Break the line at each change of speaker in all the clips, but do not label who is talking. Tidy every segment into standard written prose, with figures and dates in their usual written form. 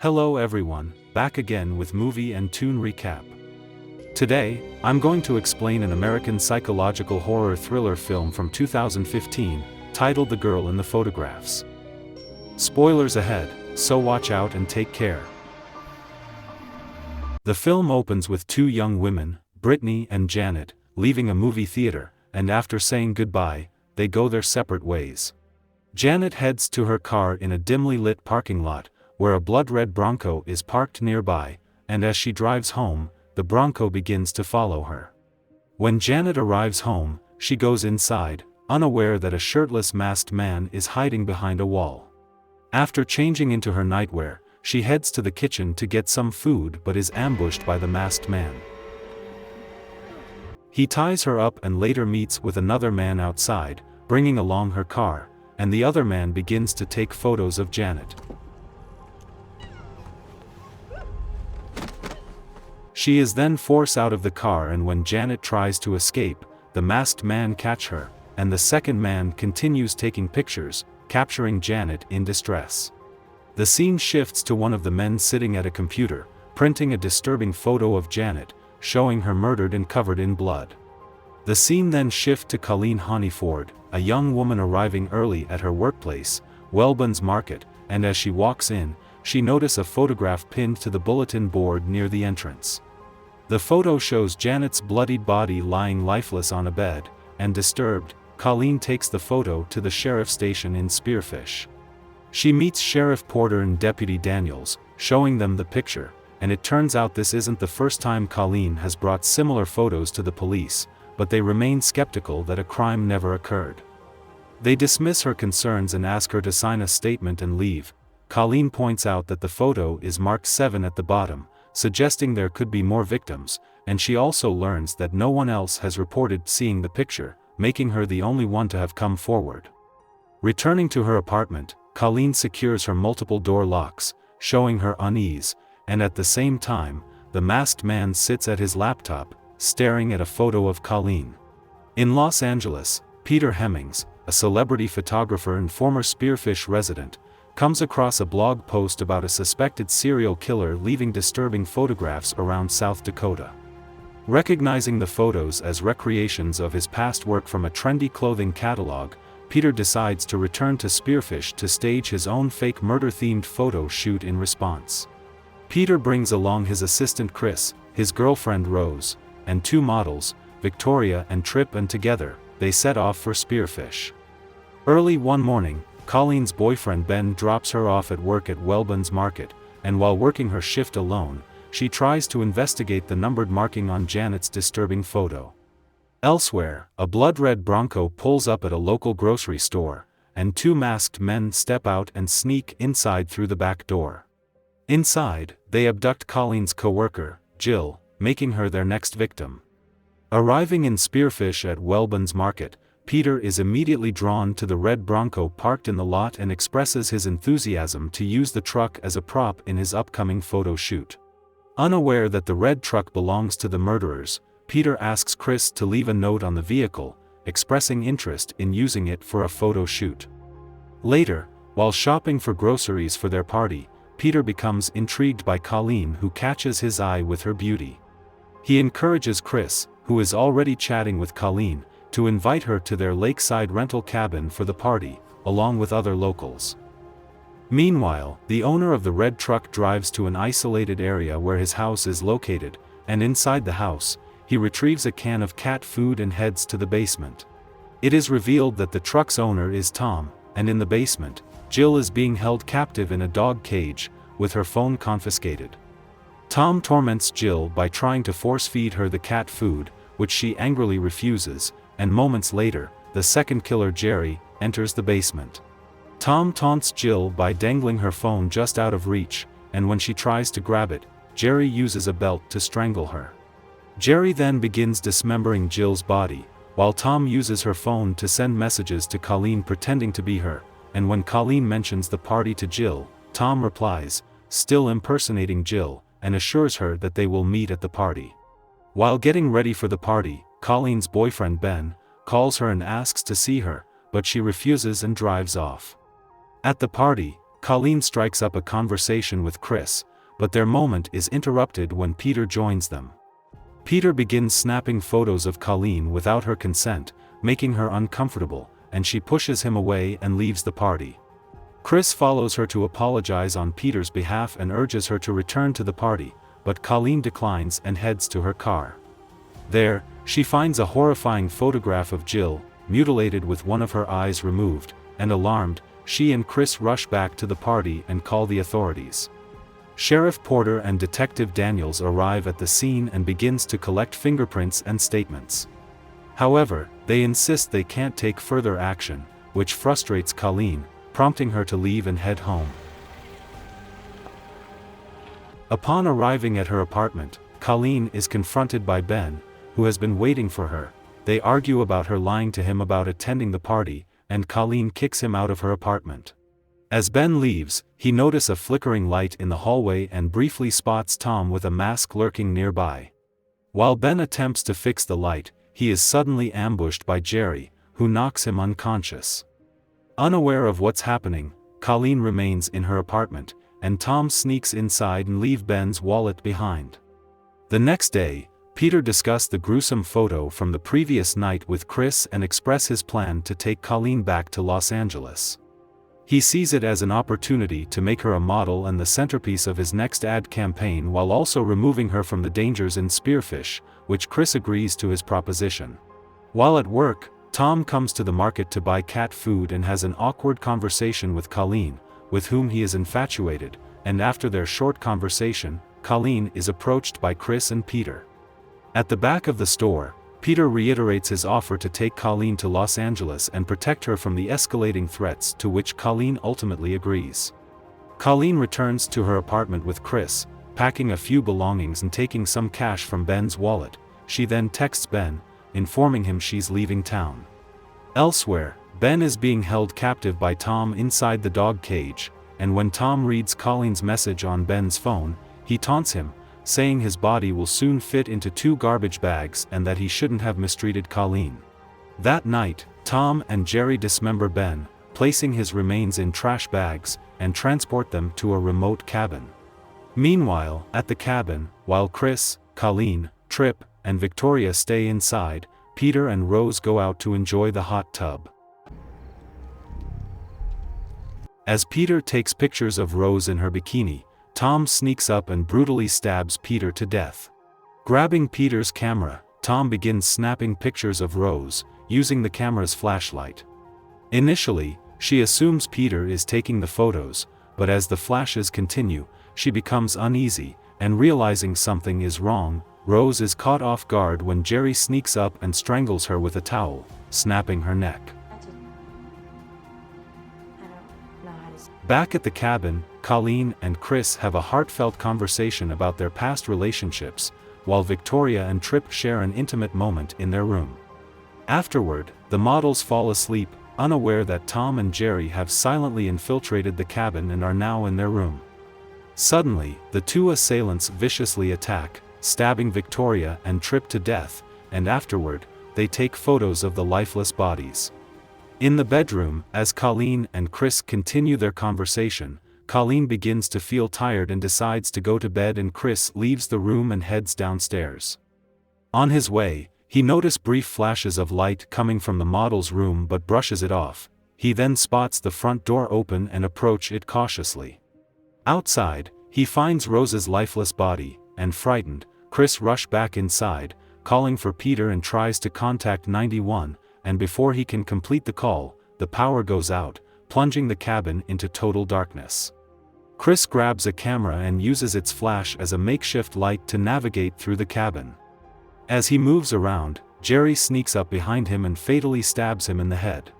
Hello everyone, back again with movie and tune recap. Today, I'm going to explain an American psychological horror thriller film from 2015, titled The Girl in the Photographs. Spoilers ahead, so watch out and take care. The film opens with two young women, Brittany and Janet, leaving a movie theater, and after saying goodbye, they go their separate ways. Janet heads to her car in a dimly lit parking lot, where a blood-red Bronco is parked nearby, and as she drives home, the Bronco begins to follow her. When Janet arrives home, she goes inside, unaware that a shirtless masked man is hiding behind a wall. After changing into her nightwear, she heads to the kitchen to get some food but is ambushed by the masked man. He ties her up and later meets with another man outside, bringing along her car, and the other man begins to take photos of Janet. She is then forced out of the car, and when Janet tries to escape, the masked man catches her, and the second man continues taking pictures, capturing Janet in distress. The scene shifts to one of the men sitting at a computer, printing a disturbing photo of Janet, showing her murdered and covered in blood. The scene then shifts to Colleen Honeyford, a young woman arriving early at her workplace, Wellbun's Market, and as she walks in, she notices a photograph pinned to the bulletin board near the entrance. The photo shows Janet's bloodied body lying lifeless on a bed, and disturbed, Colleen takes the photo to the sheriff's station in Spearfish. She meets Sheriff Porter and Deputy Daniels, showing them the picture, and it turns out this isn't the first time Colleen has brought similar photos to the police, but they remain skeptical that a crime never occurred. They dismiss her concerns and ask her to sign a statement and leave. Colleen points out that the photo is marked 7 at the bottom, suggesting there could be more victims, and she also learns that no one else has reported seeing the picture, making her the only one to have come forward. Returning to her apartment, Colleen secures her multiple door locks, showing her unease, and at the same time, the masked man sits at his laptop, staring at a photo of Colleen. In Los Angeles, Peter Hemmings, a celebrity photographer and former Spearfish resident, comes across a blog post about a suspected serial killer leaving disturbing photographs around South Dakota. Recognizing the photos as recreations of his past work from a trendy clothing catalog, Peter decides to return to Spearfish to stage his own fake murder-themed photo shoot in response. Peter brings along his assistant Chris, his girlfriend Rose, and two models, Victoria and Tripp, and together, they set off for Spearfish. Early one morning, Colleen's boyfriend Ben drops her off at work at Wellbun's Market, and while working her shift alone, she tries to investigate the numbered marking on Janet's disturbing photo. Elsewhere, a blood-red Bronco pulls up at a local grocery store, and two masked men step out and sneak inside through the back door. Inside, they abduct Colleen's co-worker, Jill, making her their next victim. Arriving in Spearfish at Wellbun's Market, Peter is immediately drawn to the red Bronco parked in the lot and expresses his enthusiasm to use the truck as a prop in his upcoming photo shoot. Unaware that the red truck belongs to the murderers, Peter asks Chris to leave a note on the vehicle, expressing interest in using it for a photo shoot. Later, while shopping for groceries for their party, Peter becomes intrigued by Colleen, who catches his eye with her beauty. He encourages Chris, who is already chatting with Colleen, to invite her to their lakeside rental cabin for the party, along with other locals. Meanwhile, the owner of the red truck drives to an isolated area where his house is located, and inside the house, he retrieves a can of cat food and heads to the basement. It is revealed that the truck's owner is Tom, and in the basement, Jill is being held captive in a dog cage, with her phone confiscated. Tom torments Jill by trying to force-feed her the cat food, which she angrily refuses, and moments later, the second killer Jerry enters the basement. Tom taunts Jill by dangling her phone just out of reach, and when she tries to grab it, Jerry uses a belt to strangle her. Jerry then begins dismembering Jill's body, while Tom uses her phone to send messages to Colleen pretending to be her, and when Colleen mentions the party to Jill, Tom replies, still impersonating Jill, and assures her that they will meet at the party. While getting ready for the party, Colleen's boyfriend Ben calls her and asks to see her, but she refuses and drives off. At the party, Colleen strikes up a conversation with Chris, but their moment is interrupted when Peter joins them. Peter begins snapping photos of Colleen without her consent, making her uncomfortable, and she pushes him away and leaves the party. Chris follows her to apologize on Peter's behalf and urges her to return to the party, but Colleen declines and heads to her car. There, she finds a horrifying photograph of Jill, mutilated with one of her eyes removed, and alarmed, she and Chris rush back to the party and call the authorities. Sheriff Porter and Detective Daniels arrive at the scene and begins to collect fingerprints and statements. However, they insist they can't take further action, which frustrates Colleen, prompting her to leave and head home. Upon arriving at her apartment, Colleen is confronted by Ben, who has been waiting for her. They argue about her lying to him about attending the party, and Colleen kicks him out of her apartment. As Ben leaves, he notices a flickering light in the hallway and briefly spots Tom with a mask lurking nearby. While Ben attempts to fix the light, he is suddenly ambushed by Jerry, who knocks him unconscious. Unaware of what's happening, Colleen remains in her apartment, and Tom sneaks inside and leaves Ben's wallet behind. The next day, Peter discussed the gruesome photo from the previous night with Chris and expressed his plan to take Colleen back to Los Angeles. He sees it as an opportunity to make her a model and the centerpiece of his next ad campaign while also removing her from the dangers in Spearfish, which Chris agrees to his proposition. While at work, Tom comes to the market to buy cat food and has an awkward conversation with Colleen, with whom he is infatuated, and after their short conversation, Colleen is approached by Chris and Peter. At the back of the store, Peter reiterates his offer to take Colleen to Los Angeles and protect her from the escalating threats, to which Colleen ultimately agrees. Colleen returns to her apartment with Chris, packing a few belongings and taking some cash from Ben's wallet. She then texts Ben, informing him she's leaving town. Elsewhere, Ben is being held captive by Tom inside the dog cage, and when Tom reads Colleen's message on Ben's phone, he taunts him, saying his body will soon fit into 2 garbage bags and that he shouldn't have mistreated Colleen. That night, Tom and Jerry dismember Ben, placing his remains in trash bags, and transport them to a remote cabin. Meanwhile, at the cabin, while Chris, Colleen, Tripp, and Victoria stay inside, Peter and Rose go out to enjoy the hot tub. As Peter takes pictures of Rose in her bikini, Tom sneaks up and brutally stabs Peter to death. Grabbing Peter's camera, Tom begins snapping pictures of Rose, using the camera's flashlight. Initially, she assumes Peter is taking the photos, but as the flashes continue, she becomes uneasy, and realizing something is wrong, Rose is caught off guard when Jerry sneaks up and strangles her with a towel, snapping her neck. Back at the cabin, Colleen and Chris have a heartfelt conversation about their past relationships, while Victoria and Tripp share an intimate moment in their room. Afterward, the models fall asleep, unaware that Tom and Jerry have silently infiltrated the cabin and are now in their room. Suddenly, the 2 assailants viciously attack, stabbing Victoria and Tripp to death, and afterward, they take photos of the lifeless bodies. In the bedroom, as Colleen and Chris continue their conversation, Colleen begins to feel tired and decides to go to bed, and Chris leaves the room and heads downstairs. On his way, he notices brief flashes of light coming from the model's room but brushes it off. He then spots the front door open and approach it cautiously. Outside, he finds Rose's lifeless body, and frightened, Chris rushes back inside, calling for Peter and tries to contact 911, and before he can complete the call, the power goes out, plunging the cabin into total darkness. Chris grabs a camera and uses its flash as a makeshift light to navigate through the cabin. As he moves around, Jerry sneaks up behind him and fatally stabs him in the head.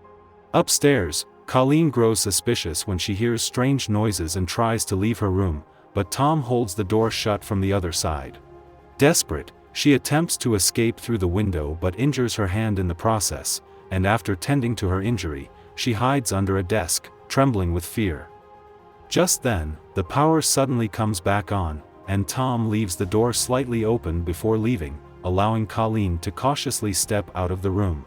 Upstairs, Colleen grows suspicious when she hears strange noises and tries to leave her room, but Tom holds the door shut from the other side. Desperate, she attempts to escape through the window but injures her hand in the process, and after tending to her injury, she hides under a desk, trembling with fear. Just then, the power suddenly comes back on, and Tom leaves the door slightly open before leaving, allowing Colleen to cautiously step out of the room.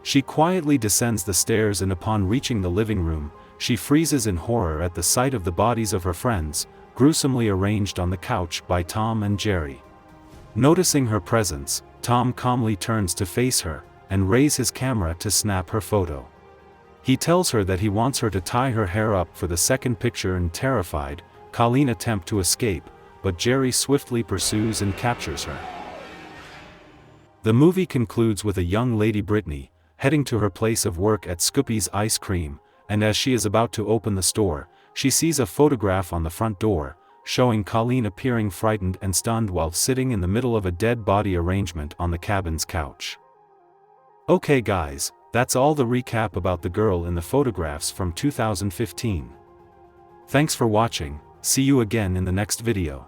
She quietly descends the stairs and upon reaching the living room, she freezes in horror at the sight of the bodies of her friends, gruesomely arranged on the couch by Tom and Jerry. Noticing her presence, Tom calmly turns to face her, and raises his camera to snap her photo. He tells her that he wants her to tie her hair up for the second picture, and terrified, Colleen attempts to escape, but Jerry swiftly pursues and captures her. The movie concludes with a young lady, Brittany, heading to her place of work at Scoopy's Ice Cream, and as she is about to open the store, she sees a photograph on the front door, showing Colleen appearing frightened and stunned while sitting in the middle of a dead body arrangement on the cabin's couch. Okay guys, that's all the recap about the girl in the photographs from 2015. Thanks for watching, see you again in the next video.